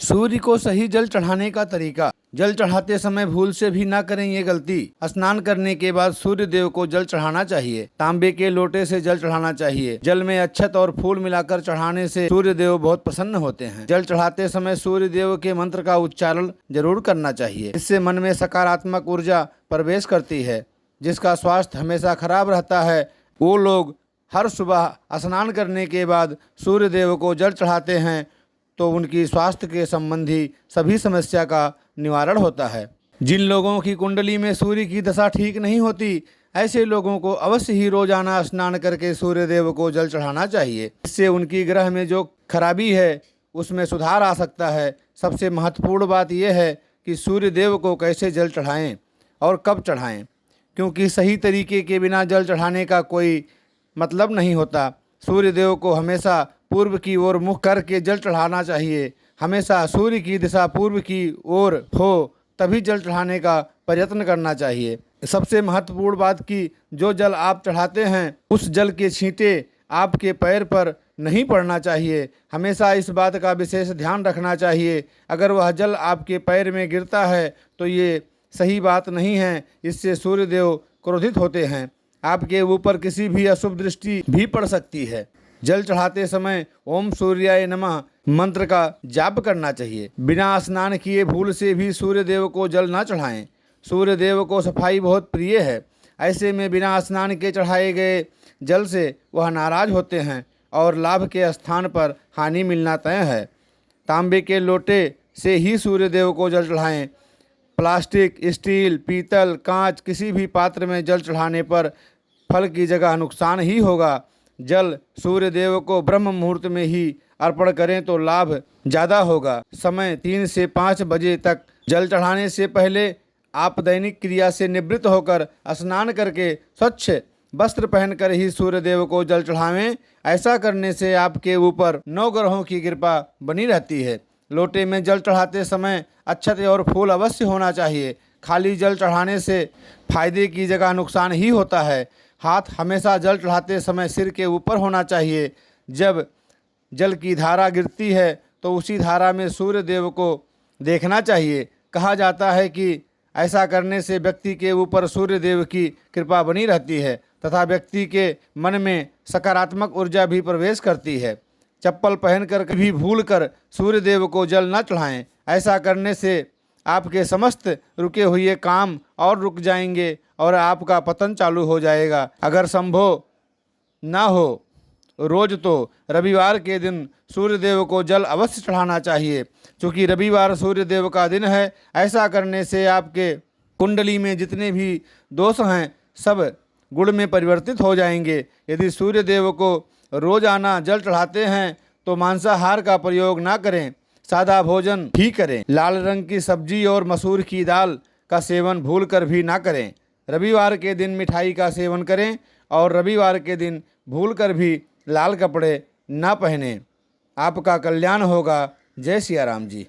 सूर्य को सही जल चढ़ाने का तरीका। जल चढ़ाते समय भूल से भी ना करें ये गलती। स्नान करने के बाद सूर्य देव को जल चढ़ाना चाहिए। तांबे के लोटे से जल चढ़ाना चाहिए। जल में अक्षत और फूल मिलाकर चढ़ाने से सूर्य देव बहुत प्रसन्न होते हैं। जल चढ़ाते समय सूर्य देव के मंत्र का उच्चारण जरूर करना चाहिए। इससे मन में सकारात्मक ऊर्जा प्रवेश करती है। जिसका स्वास्थ्य हमेशा खराब रहता है वो लोग हर सुबह स्नान करने के बाद सूर्य देव को जल चढ़ाते हैं तो उनकी स्वास्थ्य के संबंधी सभी समस्या का निवारण होता है। जिन लोगों की कुंडली में सूर्य की दशा ठीक नहीं होती, ऐसे लोगों को अवश्य ही रोजाना स्नान करके सूर्य देव को जल चढ़ाना चाहिए। इससे उनकी ग्रह में जो खराबी है उसमें सुधार आ सकता है। सबसे महत्वपूर्ण बात यह है कि सूर्य देव को कैसे जल चढ़ाएं और कब चढ़ाएं, क्योंकि सही तरीके के बिना जल चढ़ाने का कोई मतलब नहीं होता। सूर्य देव को हमेशा पूर्व की ओर मुख करके जल चढ़ाना चाहिए। हमेशा सूर्य की दिशा पूर्व की ओर हो तभी जल चढ़ाने का प्रयत्न करना चाहिए। सबसे महत्वपूर्ण बात कि जो जल आप चढ़ाते हैं उस जल के छींटे आपके पैर पर नहीं पड़ना चाहिए। हमेशा इस बात का विशेष ध्यान रखना चाहिए। अगर वह जल आपके पैर में गिरता है तो ये सही बात नहीं है। इससे सूर्य देव क्रोधित होते हैं। आपके ऊपर किसी भी अशुभ दृष्टि भी पड़ सकती है। जल चढ़ाते समय ओम सूर्याय नमः मंत्र का जाप करना चाहिए। बिना स्नान किए भूल से भी सूर्य देव को जल ना चढ़ाएं। सूर्य देव को सफाई बहुत प्रिय है। ऐसे में बिना स्नान के चढ़ाए गए जल से वह नाराज होते हैं और लाभ के स्थान पर हानि मिलना तय है। तांबे के लोटे से ही सूर्य देव को जल चढ़ाएं। प्लास्टिक, स्टील, पीतल, कांच किसी भी पात्र में जल चढ़ाने पर फल की जगह नुकसान ही होगा। जल सूर्य देव को ब्रह्म मुहूर्त में ही अर्पण करें तो लाभ ज़्यादा होगा। समय 3 से 5 बजे तक। जल चढ़ाने से पहले आप दैनिक क्रिया से निवृत्त होकर स्नान करके स्वच्छ वस्त्र पहनकर ही सूर्य देव को जल चढ़ावें। ऐसा करने से आपके ऊपर 9 ग्रहों की कृपा बनी रहती है। लोटे में जल चढ़ाते समय अक्षत और फूल अवश्य होना चाहिए। खाली जल चढ़ाने से फायदे की जगह नुकसान ही होता है। हाथ हमेशा जल चढ़ाते समय सिर के ऊपर होना चाहिए। जब जल की धारा गिरती है तो उसी धारा में सूर्य देव को देखना चाहिए। कहा जाता है कि ऐसा करने से व्यक्ति के ऊपर सूर्य देव की कृपा बनी रहती है तथा व्यक्ति के मन में सकारात्मक ऊर्जा भी प्रवेश करती है। चप्पल पहनकर कभी भूल कर सूर्य देव को जल न चढ़ाएं। ऐसा करने से आपके समस्त रुके हुए काम और रुक जाएंगे और आपका पतन चालू हो जाएगा। अगर संभव ना हो रोज तो रविवार के दिन सूर्य देव को जल अवश्य चढ़ाना चाहिए, क्योंकि रविवार सूर्य देव का दिन है। ऐसा करने से आपके कुंडली में जितने भी दोष हैं सब गुण में परिवर्तित हो जाएंगे। यदि सूर्य देव को रोजाना जल चढ़ाते हैं तो मांसाहार का प्रयोग ना करें, सादा भोजन ही करें। लाल रंग की सब्जी और मसूर की दाल का सेवन भूल कर भी ना करें। रविवार के दिन मिठाई का सेवन करें और रविवार के दिन भूल कर भी लाल कपड़े ना पहनें। आपका कल्याण होगा। जय सिया राम जी।